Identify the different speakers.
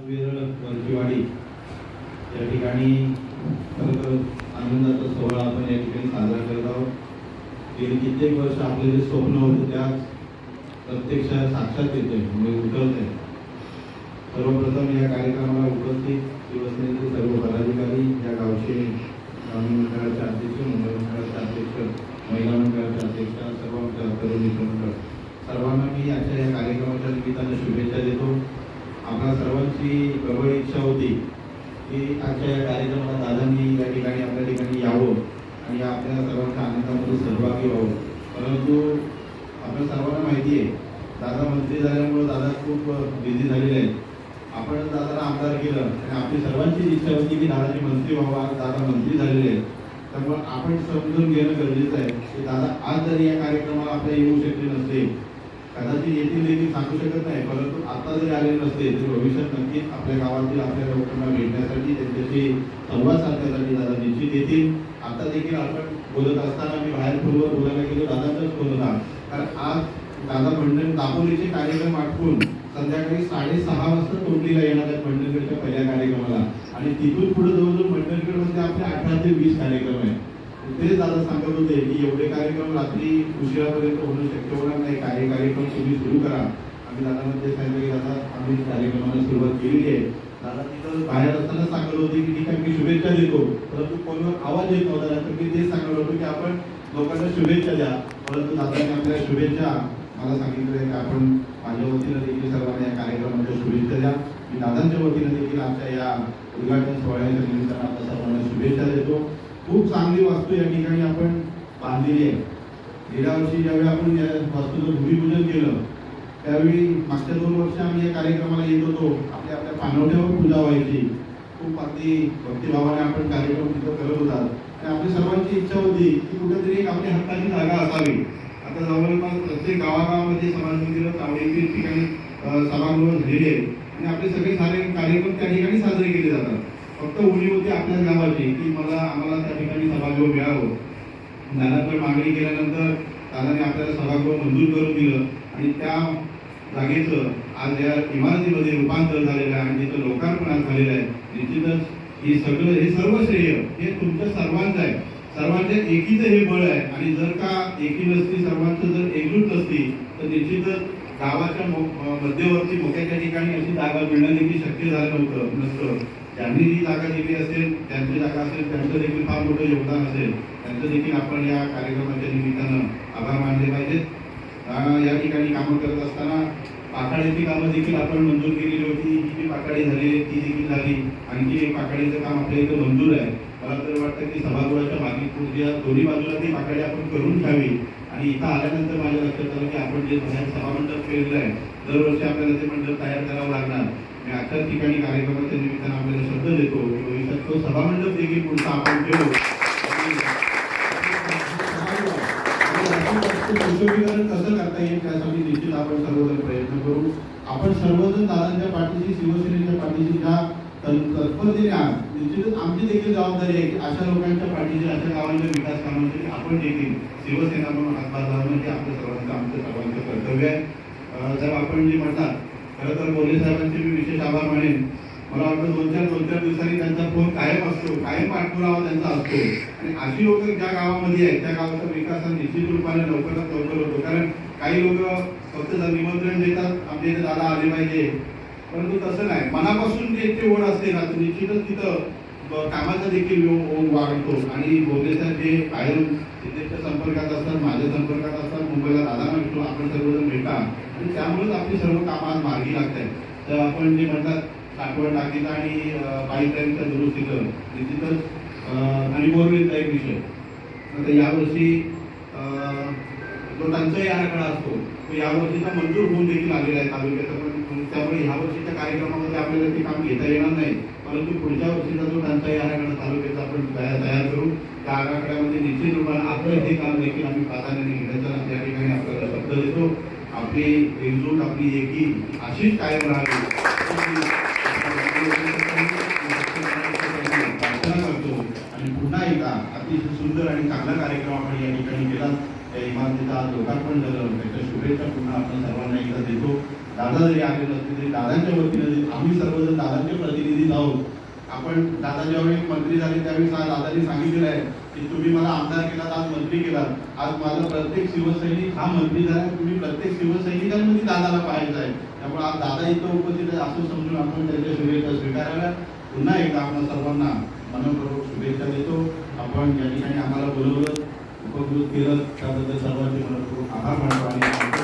Speaker 1: वेरळ वरचीवाडी या ठिकाणी खरं आनंदाचा सोहळा आपण या ठिकाणी साजरा करत आहोत. गेली कित्येक वर्ष आपले जे स्वप्न होते त्या प्रत्यक्षात साक्षात येते म्हणजे उठवत आहे. सर्वप्रथम या कार्यक्रमाला उपस्थित शिवसेनेचे सर्व पदाधिकारी, या गावचे ग्रामीण मंडळाचे अध्यक्ष, मंडळ मंडळाचे अध्यक्ष, महिला मंडळाचे अध्यक्ष, सर्व तरुण मंडळ, सर्वांना मी आजच्या या कार्यक्रमाच्या निमित्ताने शुभेच्छा देतो. आपल्या सर्वांची प्रबळ इच्छा होती की आजच्या या कार्यक्रमाला दादांनी या ठिकाणी आपल्या ठिकाणी यावं आणि आपल्या सर्वांच्या आनंदामध्ये सहभागी व्हावं. परंतु आपल्या सर्वांना माहिती आहे दादा मंत्री झाल्यामुळे दादा खूप बिझी झालेले आहेत. आपण दादाला आमदार केलं आणि आपली सर्वांची इच्छा होती की दादाची मंत्री व्हावा. दादा मंत्री झालेले आहेत त्यामुळे आपण समजून घेणं गरजेचं आहे की दादा आज जरी या कार्यक्रमाला आपल्या येऊ शकले नसले, कदाचित येतील देखील सांगू शकत नाही, परंतु आता जरी आले नसते तर भविष्यात नक्कीच आपल्या गावातील आपल्या लोकांना भेटण्यासाठी, त्यांच्याशी संवाद साधण्यासाठी दादा निश्चित येतील. आता देखील आपण बोलत असताना मी बाहेर पूर्व बोलायला गेलो, दादाचाच फोन होता. कारण आज दादा मंडळ दापोलीचे कार्यक्रम आटपून संध्याकाळी 6:30 वाजता तोंडलीला येणार आहेत मंडळगडच्या पहिल्या कार्यक्रमाला आणि तिथून पुढे जवळजवळ मंडळगडमध्ये आपले 18 ते 20 कार्यक्रम आहेत. तेच दादा सांगत होते की एवढे कार्यक्रम रात्री उशिरापर्यंत होणं शक्य होणार नाही, काही कार्यक्रम तुम्ही सुरू करा. आम्ही दादामध्ये सांगितलं की दादा आम्ही कार्यक्रमाला सुरुवात केलेली आहे. दादा तिथं बाहेर असताना सांगत होते की ठीक आहे मी शुभेच्छा देतो, परंतु कोणावर आवाज येत नव्हता. तर मी तेच सांगत होतो की आपण लोकांना शुभेच्छा द्या. परंतु दादांनी आपल्या शुभेच्छा मला सांगितलं की आपण माझ्या वतीनं देखील सर्वांना या कार्यक्रमाच्या शुभेच्छा द्या. मी दादांच्या वतीनं देखील आमच्या या उद्घाटन सोहळ्याच्या निमित्तानं आपल्या सर्वांना शुभेच्छा देतो. खूप चांगली वास्तू या ठिकाणी आपण बांधलेली आहे. गेल्या वर्षी ज्यावेळी आपण या वास्तूचं भूमिपूजन केलं त्यावेळी मागच्या 2 वर्ष आम्ही या कार्यक्रमाला येत होतो. आपल्या पानवट्यावर पूजा व्हायची. खूप अगदी भक्तिभावाने आपण कार्यक्रम तिथं करत होता आणि आपली सर्वांची इच्छा होती की कुठेतरी एक आपली हक्काची जागा असावी. आता जवळपास प्रत्येक गावागावामध्ये समाज मंदिर, चावडीतील ठिकाणी सभागृह झालेली आहे आणि आपले सगळे सारे कार्यक्रम त्या ठिकाणी साजरे केले जातात. फक्त उणी होती आपल्याच गावाची की आम्हाला त्या ठिकाणी सभागृह मिळावं. दादांकडे मागणी केल्यानंतर दादाने आपल्याला सभागृह मंजूर करून दिलं आणि त्या जागेचं आज या इमारतीमध्ये रूपांतर झालेलं आहे आणि तिथं लोकार्पण झालेलं आहे. निश्चितच हे सर्व श्रेय हे तुमच्या सर्वांचं आहे. सर्वांच्या एकीचं हे बळ आहे आणि जर का एकी नसती, सर्वांचं जर एकजूट नसती तर निश्चितच गावाच्या मध्यवर्ती मोक्याच्या ठिकाणी अशी जागा मिळणं देखील शक्य झालं नसतं. ज्यांनी जी जागा दिली असेल, त्यांची जागा असेल, त्यांचं देखील फार मोठं योगदान असेल. त्यांचं देखील आपण या कार्यक्रमाच्या निमित्तानं आभार मानले पाहिजेत. या ठिकाणी कामं करत असताना पाकाड्याची कामं देखील आपण मंजूर केलेली होती. ही जी पाकाडी झाली ती देखील झाली. आणखी एक पाकाडीचं काम आपल्या इथं मंजूर आहे. मला तर वाटतं की सभागृहाच्या मागील पुढच्या दोन्ही बाजूला ती पाकाडी आपण करून घ्यावी आणि इथं आल्यानंतर माझ्या लक्षात आलं की आपण जे सभामंडप केलेलं आहे दरवर्षी आपल्याला ते मंडप तयार करावं लागणार. मी आजच्याच ठिकाणी कार्यक्रमाच्या निमित्तानं आपल्याला शब्द देतो की भविष्यात तो सभामंडप देखील पुढचा आपण ठेवू. सुशोभीकरण कसं करता येईल त्यासाठी निश्चित आपण सर्वजण प्रयत्न करू. आपण सर्वजण दादांच्या पाठीशी, शिवसेनेच्या पाठीशी ज्या तत्परतेने आहात, निश्चितच आमची देखील जबाबदारी आहे की अशा लोकांच्या पाठीशी, अशा गावांच्या विकास कामांसाठी आपण देखील शिवसेना म्हणून हातभार लावणं हे आपल्या सर्वांचं कर्तव्य आहे. जर आपण जे म्हणतात, खरं तर बोले साहेबांचे मी विशेष आभार मानेन. मला वाटतं 2-4 दिवसांनी त्यांचा फोन कायम असतो, कायम पाठपुरावा त्यांचा असतो आणि अशी लोक ज्या गावामध्ये आहेत त्या गावाचा विकास हा निश्चित रूपाने लवकरात लवकर होतो. कारण काही लोक फक्त निमंत्रण देतात, आमच्या इथे दादा आले पाहिजे, परंतु तसं नाही. मनापासून जे ओढ असते ना तर निश्चितच तिथं कामाचा देखील ओढ वाढतो. आणि बोले साहेब जे बाहेरून सिद्धेशच्या संपर्कात असतात, माझ्या संपर्कात असतात, मुंबईला दादा भेटतो, आपण सर्वजण भेटा आणि त्यामुळेच आपली सर्व कामं आज मार्गी लागतात. तर आपण जे म्हणतात साठवण टाकीचा आणि पाईपलाईनच्या दुरुस्तीचं निश्चितच आणि बोरवेलचा एक विषय. आता यावर्षी जो टंचाई आराखडा असतो तो यावर्षीचा मंजूर होऊन देखील आलेला आहे तालुक्याचा. पण त्यामुळे ह्या वर्षीच्या कार्यक्रमामध्ये आपल्याला ते काम घेता येणार नाही, परंतु पुढच्या वर्षीचा जो टंचाई आराखडा तालुक्याचा आपण तयार करू. त्या आराखड्यामध्ये निश्चित रूपाने आपलं हे काम देखील आम्ही प्राधान्याने घेण्याचा या ठिकाणी आपल्याला शब्द देतो. आपली एकजूट, आपली एकी अशीच कायम राहावी प्रार्थना करतो. आणि पुन्हा एकदा अतिशय सुंदर आणि चांगला कार्यक्रम आपण या ठिकाणी केला. त्या इमारतीचा आज लोकार्पण झालं, त्याच्या शुभेच्छा पुन्हा आपण सर्वांना एकदा देतो. दादा जरी आले नसले तरी दादांच्या वतीने आम्ही सर्वजण दादांचे प्रतिनिधी आहोत. आपण दादा ज्यावेळी मंत्री झाले त्यावेळी दादांनी सांगितलेलं आहे की तुम्ही मला आमदार केलात, आज मंत्री केलात, आज माझा प्रत्येक शिवसैनिक हा मंत्री झाला, तुम्ही प्रत्येक शिवसैनिकांमध्ये दादाला पाहायचं आहे. त्यामुळे आज दादा इथं उपस्थित आहे असं समजून आपण त्यांच्या शुभेच्छा स्वीकाराव्या. पुन्हा एकदा आपण सर्वांना मनपूर्वक शुभेच्छा देतो. आपण या ठिकाणी आम्हाला बोलवलं, उपकृत केलं त्याबद्दल सर्वांचे मनपूर्वक आभार मानतो आणि